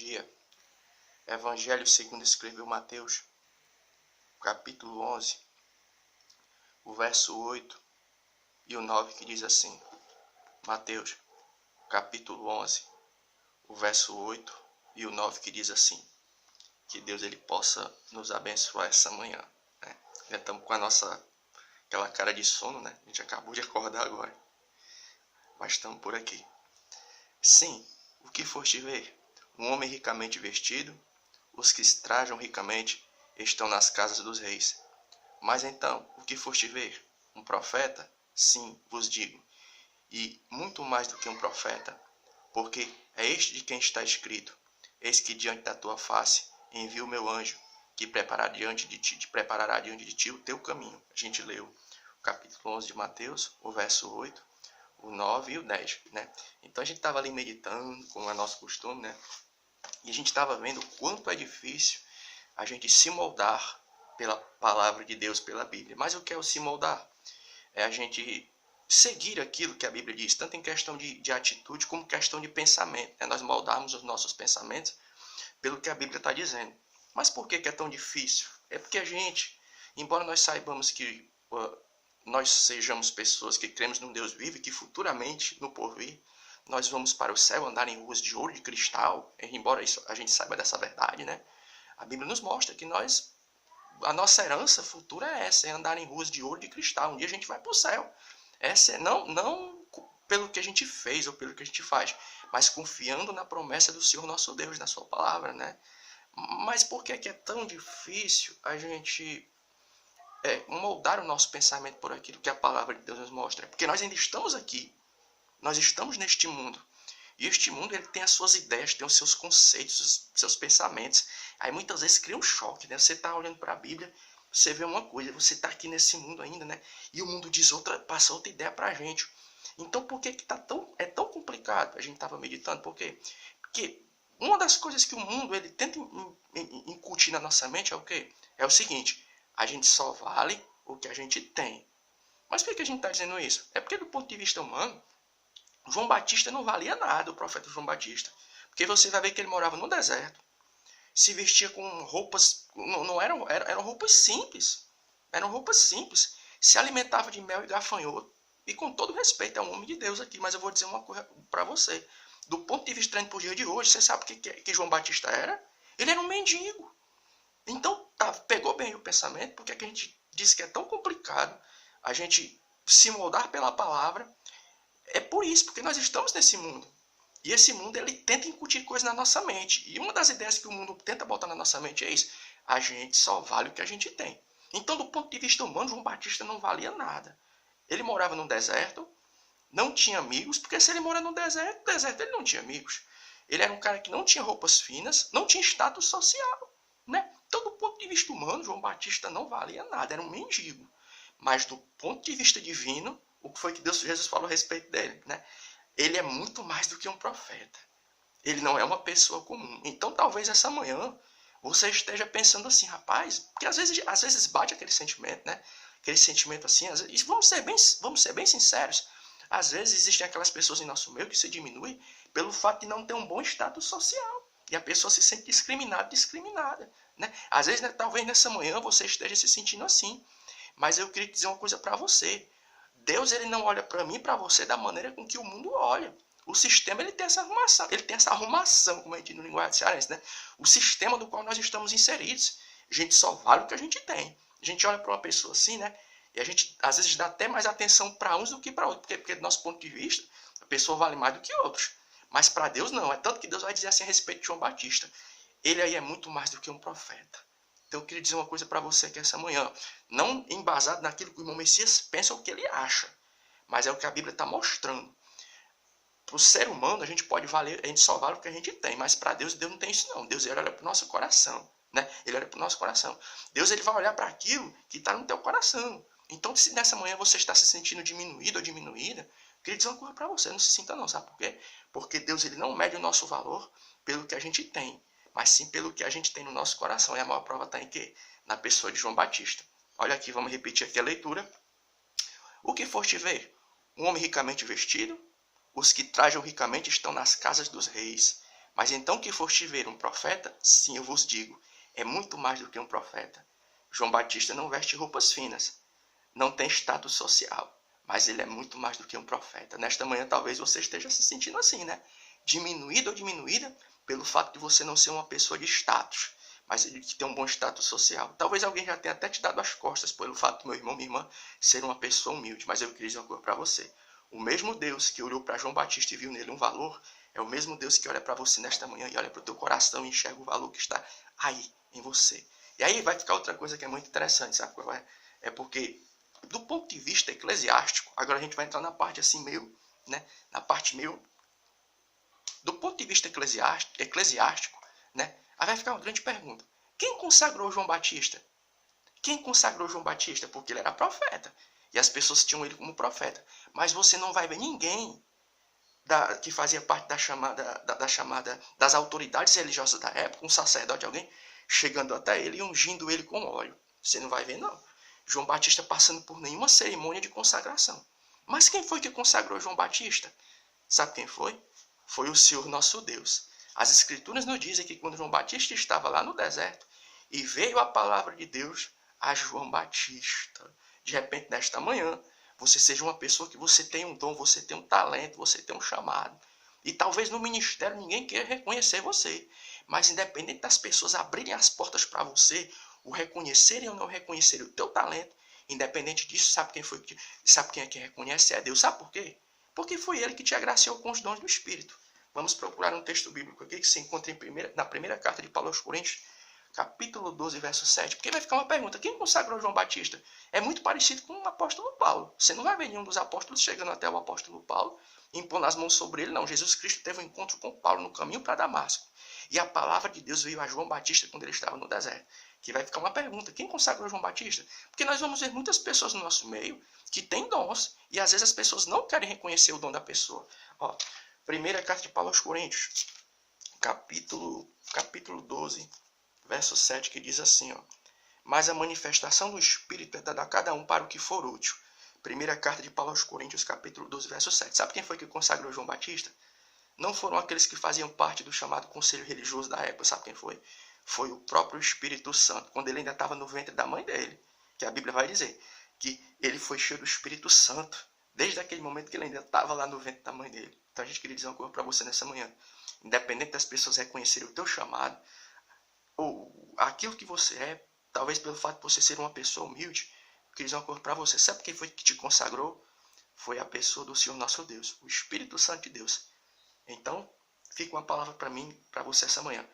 dia. Evangelho segundo escreveu Mateus, capítulo 11, o verso 8 e o 9, que diz assim. Mateus, capítulo 11, o verso 8 e o 9, que diz assim. Que Deus ele possa nos abençoar essa manhã, né? Já estamos com aquela cara de sono, né? A gente acabou de acordar agora, mas estamos por aqui. Sim, o que foste ver? Um homem ricamente vestido? Os que trajam ricamente estão nas casas dos reis. Mas então, o que foste ver? Um profeta? Sim, vos digo, e muito mais do que um profeta, porque é este de quem está escrito: eis que diante da tua face envio o meu anjo, que preparará diante de ti o teu caminho. A gente leu o capítulo 11 de Mateus, o verso 8, o 9 e o 10, né? Então a gente estava ali meditando, como é nosso costume, né? E a gente estava vendo o quanto é difícil a gente se moldar pela palavra de Deus, pela Bíblia. Mas o que é o se moldar? É a gente seguir aquilo que a Bíblia diz, tanto em questão de atitude como questão de pensamento. É nós moldarmos os nossos pensamentos pelo que a Bíblia está dizendo. Mas por que é tão difícil? É porque a gente, embora nós saibamos que nós sejamos pessoas que cremos num Deus vivo e que futuramente, no porvir, nós vamos para o céu andar em ruas de ouro e de cristal, embora isso, a gente saiba dessa verdade, né? A Bíblia nos mostra que a nossa herança futura é essa, é andar em ruas de ouro e de cristal. Um dia a gente vai para o céu. Essa é não pelo que a gente fez ou pelo que a gente faz, mas confiando na promessa do Senhor nosso Deus, na sua palavra, né? Mas por que é tão difícil a gente moldar o nosso pensamento por aquilo que a palavra de Deus nos mostra? Porque nós ainda estamos aqui, nós estamos neste mundo. E este mundo ele tem as suas ideias, tem os seus conceitos, os seus pensamentos. Aí muitas vezes cria um choque, né? Você está olhando para a Bíblia, você vê uma coisa, você está aqui nesse mundo ainda, né? E o mundo diz passa outra ideia para a gente. Então por que é tão complicado? A gente estava meditando, por quê? Porque uma das coisas que o mundo ele tenta incutir na nossa mente é o quê? É o seguinte: a gente só vale o que a gente tem. Mas por que a gente está dizendo isso? É porque do ponto de vista humano, João Batista não valia nada, o profeta João Batista. Porque você vai ver que ele morava no deserto, se vestia com roupas, não eram roupas simples. Eram roupas simples. Se alimentava de mel e gafanhoto. E com todo respeito, é um homem de Deus aqui, mas eu vou dizer uma coisa para você. Do ponto de vista para o dia de hoje, você sabe o que João Batista era? Ele era um mendigo. Então, pegou bem o pensamento, porque a gente diz que é tão complicado a gente se moldar pela palavra. É por isso, porque nós estamos nesse mundo. E esse mundo, ele tenta incutir coisas na nossa mente. E uma das ideias que o mundo tenta botar na nossa mente é isso: a gente só vale o que a gente tem. Então, do ponto de vista humano, João Batista não valia nada. Ele morava no deserto, não tinha amigos, porque se ele mora no deserto ele não tinha amigos. Ele era um cara que não tinha roupas finas, não tinha status social, né? Então, do ponto de vista humano, João Batista não valia nada, era um mendigo. Mas do ponto de vista divino, o que foi que Jesus falou a respeito dele, né? Ele é muito mais do que um profeta. Ele não é uma pessoa comum. Então, talvez essa manhã você esteja pensando assim: rapaz, porque às vezes bate aquele sentimento, né? Aquele sentimento assim, às vezes, vamos ser bem sinceros. Às vezes existem aquelas pessoas em nosso meio que se diminuem pelo fato de não ter um bom status social. E a pessoa se sente discriminada, né? Às vezes, né, talvez nessa manhã você esteja se sentindo assim. Mas eu queria dizer uma coisa para você. Deus ele não olha para mim e para você da maneira com que o mundo olha. O sistema ele tem essa arrumação, como a gente diz no linguagem cearense, né? O sistema do qual nós estamos inseridos. A gente só vale o que a gente tem. A gente olha para uma pessoa assim, né? E a gente às vezes dá até mais atenção para uns do que para outros, porque do nosso ponto de vista, a pessoa vale mais do que outros. Mas para Deus não. É tanto que Deus vai dizer assim a respeito de João Batista: ele aí é muito mais do que um profeta. Então eu queria dizer uma coisa para você aqui essa manhã. Não embasado naquilo que o irmão Messias pensa ou o que ele acha. Mas é o que a Bíblia está mostrando. Para o ser humano, a gente só vale o que a gente tem. Mas para Deus não tem isso não. Deus ele olha para o nosso coração, né? Ele olha para o nosso coração. Deus ele vai olhar para aquilo que está no teu coração. Então, se nessa manhã você está se sentindo diminuído ou diminuída, eu queria dizer uma coisa para você. Não se sinta não, sabe por quê? Porque Deus ele não mede o nosso valor pelo que a gente tem, mas sim pelo que a gente tem no nosso coração. E a maior prova está em quê? Na pessoa de João Batista. Olha aqui, vamos repetir aqui a leitura. O que foste ver? Um homem ricamente vestido? Os que trajam ricamente estão nas casas dos reis. Mas então que foste ver um profeta, sim, eu vos digo, é muito mais do que um profeta. João Batista não veste roupas finas, não tem status social, mas ele é muito mais do que um profeta. Nesta manhã talvez você esteja se sentindo assim, né? Diminuído ou diminuída pelo fato de você não ser uma pessoa de status, mas de ter um bom status social. Talvez alguém já tenha até te dado as costas pelo fato do meu irmão, minha irmã, ser uma pessoa humilde, mas eu queria dizer uma coisa para você. O mesmo Deus que olhou para João Batista e viu nele um valor, é o mesmo Deus que olha para você nesta manhã e olha para o teu coração e enxerga o valor que está aí em você. E aí vai ficar outra coisa que é muito interessante, sabe qual é? É porque, do ponto de vista eclesiástico, agora a gente vai entrar na parte assim meio, né? Na parte meio, do ponto de vista eclesiástico, né? Aí vai ficar uma grande pergunta. Quem consagrou João Batista? Quem consagrou João Batista? Porque ele era profeta. E as pessoas tinham ele como profeta. Mas você não vai ver ninguém que fazia parte da chamada das autoridades religiosas da época, um sacerdote, alguém, chegando até ele e ungindo ele com óleo. Você não vai ver, não. João Batista passando por nenhuma cerimônia de consagração. Mas quem foi que consagrou João Batista? Sabe quem foi? Foi o Senhor nosso Deus. As Escrituras nos dizem que quando João Batista estava lá no deserto e veio a palavra de Deus a João Batista, de repente, nesta manhã, você seja uma pessoa que você tem um dom, você tem um talento, você tem um chamado. E talvez no ministério ninguém queira reconhecer você. Mas independente das pessoas abrirem as portas para você, o reconhecerem ou não reconhecerem o teu talento, independente disso, sabe quem é que reconhece? É Deus. Sabe por quê? Porque foi Ele que te agraciou com os dons do Espírito. Vamos procurar um texto bíblico aqui que se encontra na primeira carta de Paulo aos Coríntios, capítulo 12, verso 7. Porque vai ficar uma pergunta: quem consagrou João Batista? É muito parecido com o apóstolo Paulo. Você não vai ver nenhum dos apóstolos chegando até o apóstolo Paulo, impondo as mãos sobre ele. Não, Jesus Cristo teve um encontro com Paulo no caminho para Damasco. E a palavra de Deus veio a João Batista quando ele estava no deserto. Que vai ficar uma pergunta: quem consagrou João Batista? Porque nós vamos ver muitas pessoas no nosso meio que têm dons, e às vezes as pessoas não querem reconhecer o dom da pessoa. Ó, primeira carta de Paulo aos Coríntios, capítulo 12, verso 7, que diz assim, ó: mas a manifestação do Espírito é dada a cada um para o que for útil. Primeira carta de Paulo aos Coríntios, capítulo 12, verso 7. Sabe quem foi que consagrou João Batista? Não foram aqueles que faziam parte do chamado conselho religioso da época. Sabe quem foi? Foi o próprio Espírito Santo, quando ele ainda estava no ventre da mãe dele. Que a Bíblia vai dizer que ele foi cheio do Espírito Santo, desde aquele momento que ele ainda estava lá no ventre da mãe dele. Então a gente queria dizer uma coisa para você nessa manhã. Independente das pessoas reconhecerem o teu chamado, ou aquilo que você é, talvez pelo fato de você ser uma pessoa humilde, eu queria dizer uma coisa para você. Sabe quem foi que te consagrou? Foi a pessoa do Senhor nosso Deus, o Espírito Santo de Deus. Então, fica uma palavra para mim, para você essa manhã.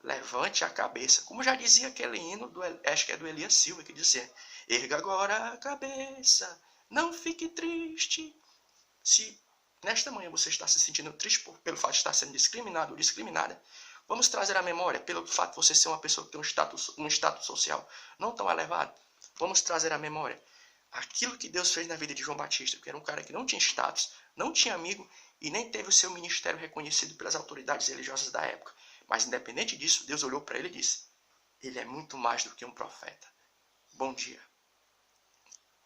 Levante a cabeça. Como já dizia aquele hino, acho que é do Elias Silva, que dizia: erga agora a cabeça, não fique triste. Se nesta manhã você está se sentindo triste pelo fato de estar sendo discriminado ou discriminada, vamos trazer à memória, pelo fato de você ser uma pessoa que tem um status social não tão elevado, vamos trazer à memória aquilo que Deus fez na vida de João Batista, que era um cara que não tinha status, não tinha amigo e nem teve o seu ministério reconhecido pelas autoridades religiosas da época. Mas independente disso, Deus olhou para ele e disse: ele é muito mais do que um profeta. Bom dia.